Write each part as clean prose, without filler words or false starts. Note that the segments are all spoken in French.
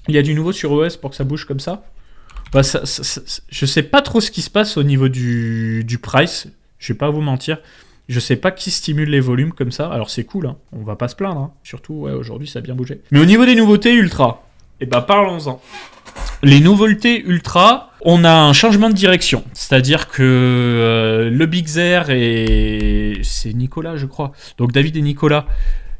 Il y a du nouveau sur OS pour que ça bouge comme ça. Bah, je sais pas trop ce qui se passe au niveau du price. Je vais pas vous mentir. Je sais pas qui stimule les volumes comme ça. Alors c'est cool, hein. On va pas se plaindre. Hein. Surtout, ouais, aujourd'hui ça a bien bougé. Mais au niveau des nouveautés Ultra, eh ben parlons-en. Les nouveautés Ultra, on a un changement de direction. C'est-à-dire que le Big Zer et... c'est Nicolas, je crois. Donc David et Nicolas,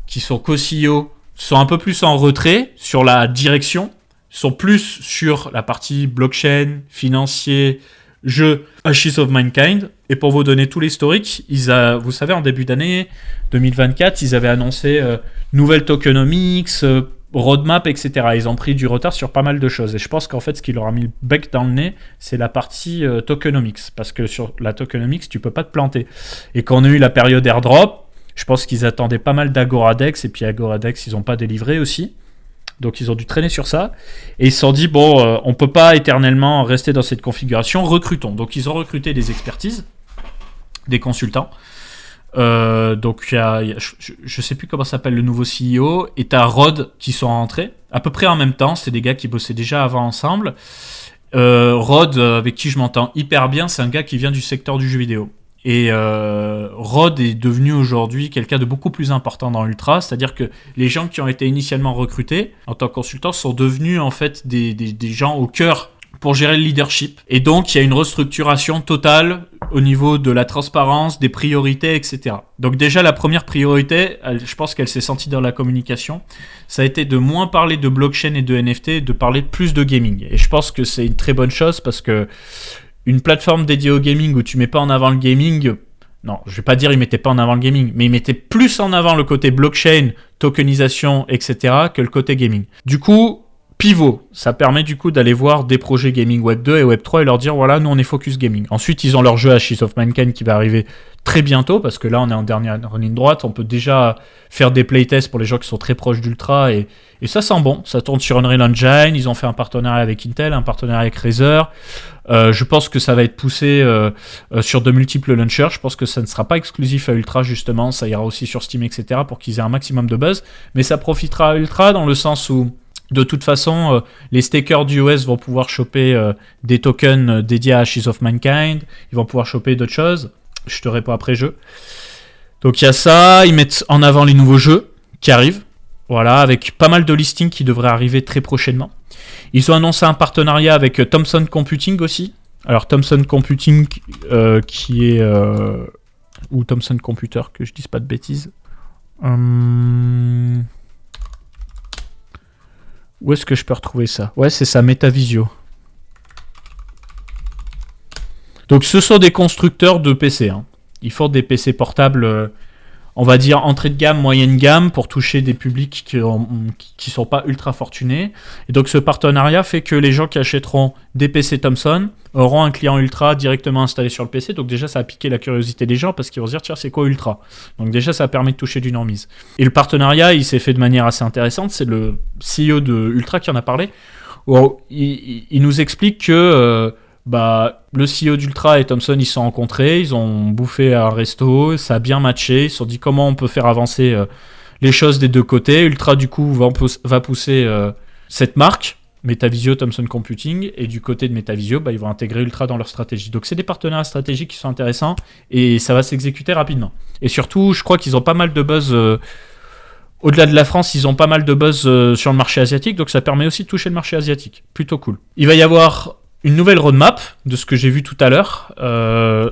qui sont co-CEO, sont un peu plus en retrait sur la direction. Sont plus sur la partie blockchain, financier, jeu, Ashes of Mankind. Et pour vous donner tout l'historique, vous savez, en début d'année 2024, ils avaient annoncé nouvelle tokenomics, roadmap, etc. Ils ont pris du retard sur pas mal de choses. Et je pense qu'en fait, ce qui leur a mis le bec dans le nez, c'est la partie tokenomics. Parce que sur la tokenomics, tu peux pas te planter. Et quand on a eu la période airdrop, je pense qu'ils attendaient pas mal d'Agoradex. Et puis Agoradex, ils n'ont pas délivré aussi. Donc ils ont dû traîner sur ça. Et ils se sont dit, bon, on peut pas éternellement rester dans cette configuration, recrutons. Donc ils ont recruté des expertises, des consultants. Donc je sais plus comment s'appelle le nouveau CEO. Et t'as Rod qui sont rentrés, à peu près en même temps. C'est des gars qui bossaient déjà avant ensemble. Rod, avec qui je m'entends hyper bien, c'est un gars qui vient du secteur du jeu vidéo. Et Rod est devenu aujourd'hui quelqu'un de beaucoup plus important dans l'Ultra, c'est-à-dire que les gens qui ont été initialement recrutés en tant que consultants sont devenus en fait des gens au cœur pour gérer le leadership. Et donc il y a une restructuration totale au niveau de la transparence, des priorités, etc. Donc déjà la première priorité, je pense qu'elle s'est sentie dans la communication, ça a été de moins parler de blockchain et de NFT, et de parler plus de gaming. Et je pense que c'est une très bonne chose parce que une plateforme dédiée au gaming où tu mets pas en avant le gaming, non, je vais pas dire ils mettaient pas en avant le gaming, mais ils mettaient plus en avant le côté blockchain, tokenisation, etc. que le côté gaming. Du coup, pivot, ça permet du coup d'aller voir des projets gaming Web 2 et Web 3 et leur dire voilà, nous on est focus gaming. Ensuite, ils ont leur jeu Ashes of Mankind qui va arriver très bientôt parce que là on est en dernière ligne droite, on peut déjà faire des playtests pour les gens qui sont très proches d'Ultra et ça sent bon, ça tourne sur Unreal Engine, ils ont fait un partenariat avec Intel, un partenariat avec Razer. Je pense que ça va être poussé sur de multiples launchers. Je pense que ça ne sera pas exclusif à Ultra justement, ça ira aussi sur Steam, etc. pour qu'ils aient un maximum de buzz. Mais ça profitera à Ultra dans le sens où de toute façon, les stakers du OS vont pouvoir choper des tokens dédiés à Ashes of Mankind. Ils vont pouvoir choper d'autres choses. Je te réponds après jeu. Donc il y a ça. Ils mettent en avant les nouveaux jeux qui arrivent. Voilà, avec pas mal de listings qui devraient arriver très prochainement. Ils ont annoncé un partenariat avec Thomson Computing aussi. Alors Thomson Computing qui est... ou Thomson Computer, que je dise pas de bêtises. Où est-ce que je peux retrouver ça ? Ouais, c'est ça, Metavisio. Donc ce sont des constructeurs de PC. Hein. Ils font des PC portables... on va dire entrée de gamme, moyenne gamme, pour toucher des publics qui sont pas ultra fortunés. Et donc ce partenariat fait que les gens qui achèteront des PC Thomson auront un client Ultra directement installé sur le PC. Donc déjà, ça a piqué la curiosité des gens parce qu'ils vont se dire, tiens, c'est quoi Ultra ? Donc déjà, ça permet de toucher du normise. Et le partenariat, il s'est fait de manière assez intéressante. C'est le CEO de Ultra qui en a parlé. Où il nous explique que... le CEO d'Ultra et Thomson, ils se sont rencontrés, ils ont bouffé à un resto, ça a bien matché, ils se sont dit comment on peut faire avancer les choses des deux côtés. Ultra, du coup, va pousser cette marque, Metavisio, Thomson Computing, et du côté de Metavisio, ils vont intégrer Ultra dans leur stratégie. Donc c'est des partenariats stratégiques qui sont intéressants, et ça va s'exécuter rapidement. Et surtout, je crois qu'ils ont pas mal de buzz... au-delà de la France, ils ont pas mal de buzz sur le marché asiatique, donc ça permet aussi de toucher le marché asiatique. Plutôt cool. Il va y avoir... une nouvelle roadmap, de ce que j'ai vu tout à l'heure.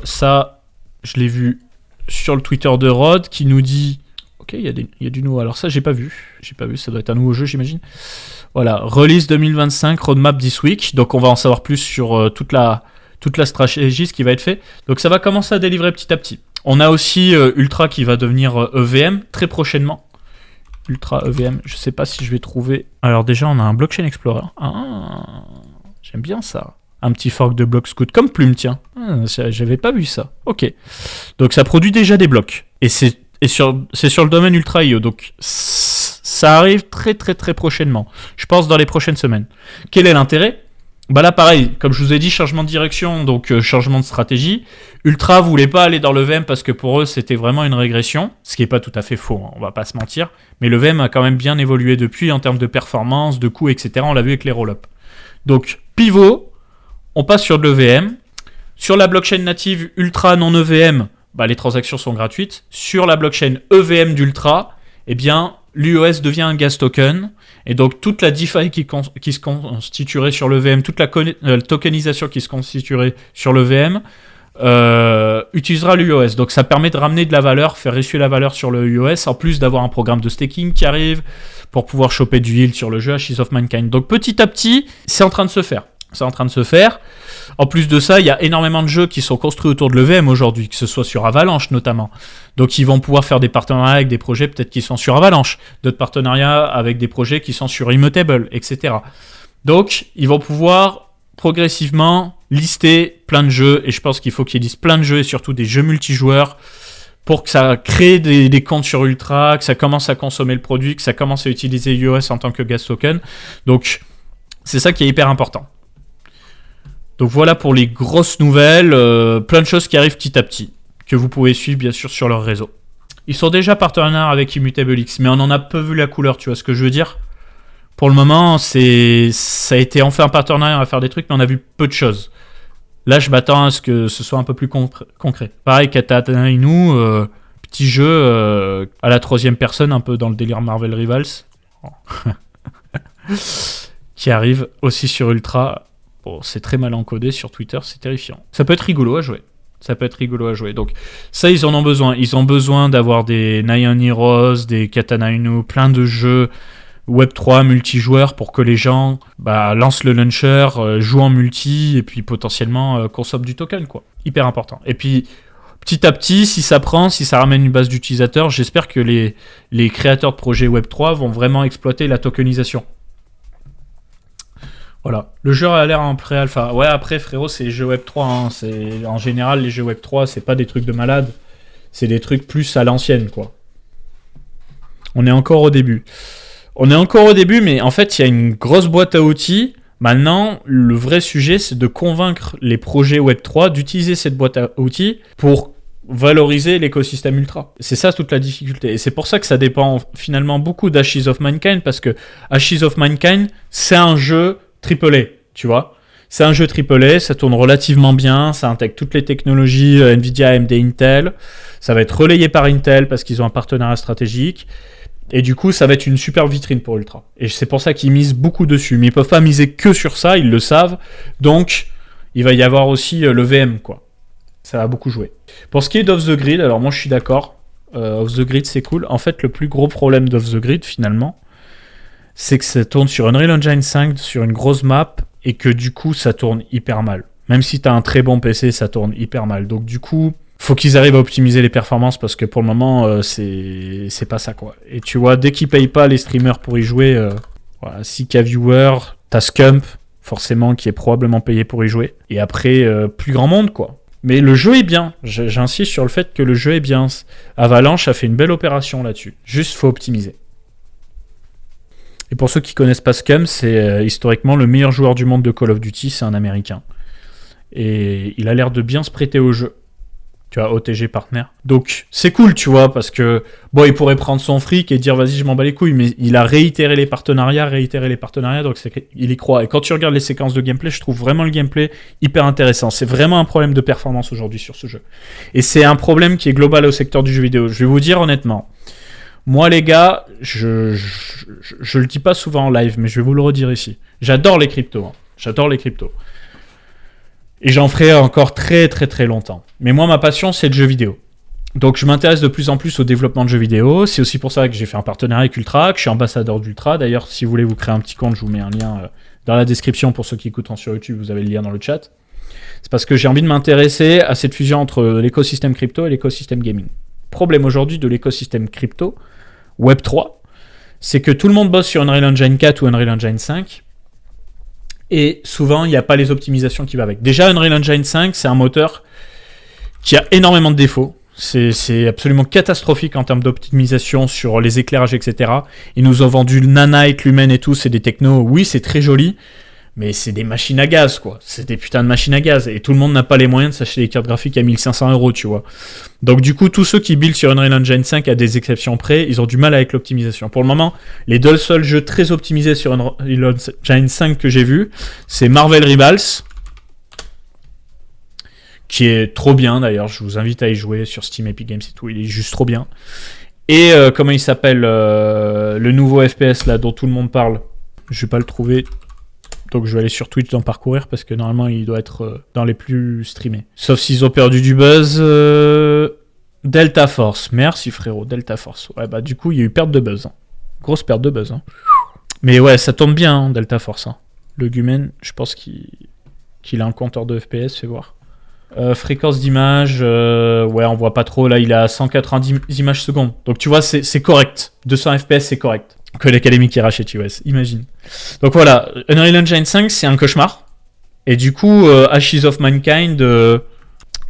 Ça, je l'ai vu sur le Twitter de Rod, qui nous dit... Ok, il y a du nouveau. Alors ça, j'ai pas vu, ça doit être un nouveau jeu, j'imagine. Voilà, release 2025, roadmap this week. Donc on va en savoir plus sur toute la stratégie, ce qui va être fait. Donc ça va commencer à délivrer petit à petit. On a aussi Ultra qui va devenir EVM très prochainement. Ultra EVM, je sais pas si je vais trouver... Alors déjà, on a un Blockchain Explorer. Ah, j'aime bien ça. Un petit fork de blocs scout comme Plume, tiens. Ah, j'avais pas vu ça. Ok. Donc ça produit déjà des blocs. Et c'est sur le domaine Ultra.io. Donc ça arrive très très très prochainement. Je pense dans les prochaines semaines. Quel est l'intérêt ? Bah là, pareil, comme je vous ai dit, changement de direction, donc changement de stratégie. Ultra voulait pas aller dans le VM parce que pour eux, c'était vraiment une régression, ce qui est pas tout à fait faux, hein, on va pas se mentir. Mais le VM a quand même bien évolué depuis en termes de performance, de coûts, etc. On l'a vu avec les roll-up. Donc, pivot, on passe sur le VM. Sur la blockchain native Ultra non EVM, bah, les transactions sont gratuites. Sur la blockchain EVM d'Ultra, eh bien, l'UOS devient un gas token. Et donc, toute la DeFi qui se constituerait sur le VM, toute la tokenisation qui se constituerait sur le VM, utilisera l'UOS. Donc, ça permet de ramener de la valeur, faire essuyer la valeur sur le UOS, en plus d'avoir un programme de staking qui arrive pour pouvoir choper du yield sur le jeu Ashes of Mankind. Donc, petit à petit, c'est en train de se faire. C'est en train de se faire. En plus de ça, il y a énormément de jeux qui sont construits autour de l'EVM aujourd'hui, que ce soit sur Avalanche notamment. Donc ils vont pouvoir faire des partenariats avec des projets peut-être qui sont sur Avalanche, d'autres partenariats avec des projets qui sont sur Immutable, etc. Donc ils vont pouvoir progressivement lister plein de jeux, et je pense qu'il faut qu'ils listent plein de jeux, et surtout des jeux multijoueurs, pour que ça crée des comptes sur Ultra, que ça commence à consommer le produit, que ça commence à utiliser UOS en tant que gas token. Donc c'est ça qui est hyper important. Donc voilà pour les grosses nouvelles, plein de choses qui arrivent petit à petit, que vous pouvez suivre bien sûr sur leur réseau. Ils sont déjà partenaires avec ImmutableX, mais on en a peu vu la couleur, tu vois ce que je veux dire ? Pour le moment, ça a été enfin un partenariat à faire des trucs, mais on a vu peu de choses. Là, je m'attends à ce que ce soit un peu plus concret. Pareil, Katana Inu, petit jeu à la troisième personne, un peu dans le délire Marvel Rivals, qui arrive aussi sur Ultra. Bon, c'est très mal encodé sur Twitter, c'est terrifiant. Ça peut être rigolo à jouer. Donc ça, ils en ont besoin. Ils ont besoin d'avoir des Nyan Heroes, des Katana Inu, plein de jeux Web3 multijoueurs pour que les gens lancent le launcher, jouent en multi et puis potentiellement consomment du token, quoi. Hyper important. Et puis petit à petit, si ça ramène une base d'utilisateurs, j'espère que les créateurs de projets Web3 vont vraiment exploiter la tokenisation. Voilà, le jeu a l'air en pré-alpha. Ouais, après, frérot, c'est les jeux Web3. Hein. En général, les jeux Web3, c'est pas des trucs de malade. C'est des trucs plus à l'ancienne, quoi. On est encore au début. Mais en fait, il y a une grosse boîte à outils. Maintenant, le vrai sujet, c'est de convaincre les projets Web3 d'utiliser cette boîte à outils pour valoriser l'écosystème Ultra. C'est ça toute la difficulté. Et c'est pour ça que ça dépend finalement beaucoup d'Ashes of Mankind, parce que Ashes of Mankind, c'est un jeu AAA, tu vois. C'est un jeu AAA, ça tourne relativement bien, ça intègre toutes les technologies Nvidia, AMD, Intel. Ça va être relayé par Intel parce qu'ils ont un partenariat stratégique. Et du coup, ça va être une super vitrine pour Ultra. Et c'est pour ça qu'ils misent beaucoup dessus. Mais ils peuvent pas miser que sur ça, ils le savent. Donc, il va y avoir aussi le VM, quoi. Ça va beaucoup jouer. Pour ce qui est d'Off the Grid, alors moi je suis d'accord. Off the Grid, c'est cool. En fait, le plus gros problème d'Off the Grid, finalement, c'est que ça tourne sur Unreal Engine 5, sur une grosse map, et que du coup, ça tourne hyper mal. Même si tu as un très bon PC, ça tourne hyper mal. Donc du coup, faut qu'ils arrivent à optimiser les performances, parce que pour le moment, c'est pas ça, quoi. Et tu vois, dès qu'ils payent pas les streamers pour y jouer, 6K viewers, t'as Scump, forcément, qui est probablement payé pour y jouer. Et après, plus grand monde, quoi. Mais le jeu est bien. J'insiste sur le fait que le jeu est bien. Avalanche a fait une belle opération là-dessus. Juste, faut optimiser. Et pour ceux qui connaissent pas Scum, c'est historiquement le meilleur joueur du monde de Call of Duty, c'est un Américain. Et il a l'air de bien se prêter au jeu. Tu vois, OTG partner. Donc, c'est cool, tu vois, parce que, bon, il pourrait prendre son fric et dire, vas-y, je m'en bats les couilles, mais il a réitéré les partenariats, donc il y croit. Et quand tu regardes les séquences de gameplay, je trouve vraiment le gameplay hyper intéressant. C'est vraiment un problème de performance aujourd'hui sur ce jeu. Et c'est un problème qui est global au secteur du jeu vidéo. Je vais vous dire honnêtement, moi, les gars, je le dis pas souvent en live, mais je vais vous le redire ici. J'adore les cryptos. Hein. J'adore les cryptos. Et j'en ferai encore très très très longtemps. Mais moi, ma passion, c'est le jeu vidéo. Donc, je m'intéresse de plus en plus au développement de jeux vidéo. C'est aussi pour ça que j'ai fait un partenariat avec Ultra, que je suis ambassadeur d'Ultra. D'ailleurs, si vous voulez vous créer un petit compte, je vous mets un lien dans la description pour ceux qui écoutent sur YouTube. Vous avez le lien dans le chat. C'est parce que j'ai envie de m'intéresser à cette fusion entre l'écosystème crypto et l'écosystème gaming. Problème aujourd'hui de l'écosystème crypto, Web3, c'est que tout le monde bosse sur Unreal Engine 4 ou Unreal Engine 5. Et souvent, il n'y a pas les optimisations qui vont avec. Déjà, Unreal Engine 5, c'est un moteur qui a énormément de défauts. C'est absolument catastrophique en termes d'optimisation sur les éclairages, etc. Ils nous ont vendu le Nanite, Lumen et tout, c'est des technos, oui, c'est très joli, Mais c'est des machines à gaz, quoi. C'est des putains de machines à gaz. Et tout le monde n'a pas les moyens de s'acheter des cartes graphiques à 1500 €, tu vois. Donc du coup, tous ceux qui build sur Unreal Engine 5, à des exceptions près, ils ont du mal avec l'optimisation. Pour le moment, les deux seuls jeux très optimisés sur Unreal Engine 5 que j'ai vus, c'est Marvel Rivals, qui est trop bien d'ailleurs. Je vous invite à y jouer sur Steam, Epic Games et tout. Il est juste trop bien. Et comment il s'appelle, le nouveau FPS là dont tout le monde parle. Je vais pas le trouver. Donc je vais aller sur Twitch d'en parcourir parce que normalement il doit être dans les plus streamés. Sauf s'ils ont perdu du buzz. Delta Force. Merci frérot, Delta Force. Ouais bah du coup il y a eu perte de buzz. Hein. Grosse perte de buzz. Hein. Mais ouais ça tombe bien hein, Delta Force. Hein. Le Gumen, je pense qu'il a un compteur de FPS, fais voir. Fréquence d'image, ouais on voit pas trop. Là il est à 190 images secondes. Donc tu vois c'est correct. 200 FPS c'est correct. Que l'Académie qui rachète US, imagine. Donc voilà, Unreal Engine 5, c'est un cauchemar. Et du coup, Ashes of Mankind, le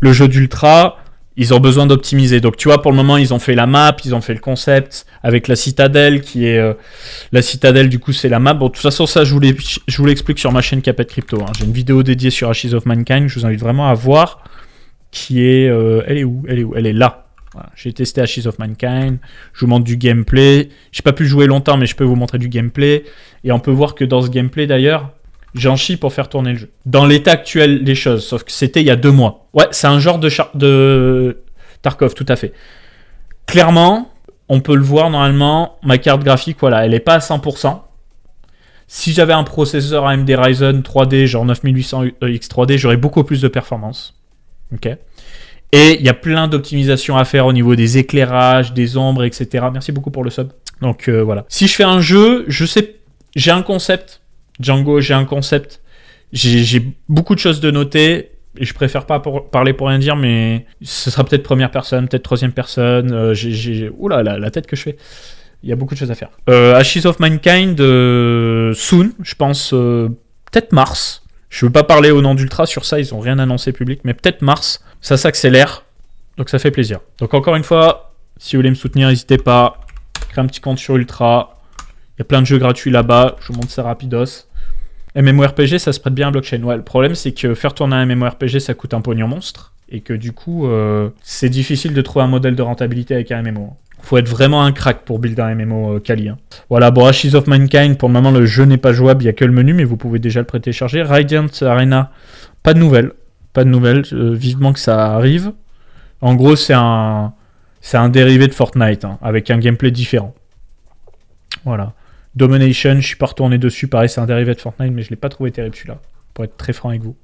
jeu d'Ultra, ils ont besoin d'optimiser. Donc tu vois, pour le moment, ils ont fait la map, ils ont fait le concept, avec la citadelle, qui est... la citadelle, du coup, c'est la map. Bon, de toute façon, ça, je vous l'explique sur ma chaîne Capet Crypto. Hein. J'ai une vidéo dédiée sur Ashes of Mankind, je vous invite vraiment à voir, qui est... elle est où ? Elle est là. Voilà. J'ai testé Ashes of Mankind, je vous montre du gameplay. J'ai pas pu jouer longtemps, mais je peux vous montrer du gameplay. Et on peut voir que dans ce gameplay, d'ailleurs, j'en chie pour faire tourner le jeu. Dans l'état actuel des choses, sauf que c'était il y a 2 mois. Ouais, c'est un genre de Tarkov, tout à fait. Clairement, on peut le voir normalement, ma carte graphique, voilà, elle est pas à 100%. Si j'avais un processeur AMD Ryzen 3D, genre 9800X 3D, j'aurais beaucoup plus de performance. Ok. Et il y a plein d'optimisations à faire au niveau des éclairages, des ombres, etc. Merci beaucoup pour le sub. Donc voilà. Si je fais un jeu, je sais, j'ai un concept. Django, j'ai un concept. J'ai beaucoup de choses de noter. Et je préfère pas parler pour rien dire, mais ce sera peut-être première personne, peut-être troisième personne. Oula, la tête que je fais. Il y a beaucoup de choses à faire. Ashes of Mankind, soon, je pense, peut-être mars. Je veux pas parler au nom d'Ultra sur ça, ils ont rien annoncé public, mais peut-être mars. Ça s'accélère, donc ça fait plaisir. Donc encore une fois, si vous voulez me soutenir, n'hésitez pas. Créez un petit compte sur Ultra. Il y a plein de jeux gratuits là-bas, je vous montre ça rapidos. MMORPG, ça se prête bien à blockchain. Ouais, le problème, c'est que faire tourner un MMORPG, ça coûte un pognon monstre. Et que du coup, c'est difficile de trouver un modèle de rentabilité avec un MMO. Faut être vraiment un crack pour build un MMO quali. Hein. Voilà, bon, Ashes of Mankind, pour le moment, le jeu n'est pas jouable, il n'y a que le menu, mais vous pouvez déjà le prétécharger. Radiant Arena, pas de nouvelles. Pas de nouvelles, vivement que ça arrive. En gros, c'est un dérivé de Fortnite, hein, avec un gameplay différent. Voilà. Domination, je suis pas retourné dessus, pareil, c'est un dérivé de Fortnite, mais je l'ai pas trouvé terrible celui-là, pour être très franc avec vous.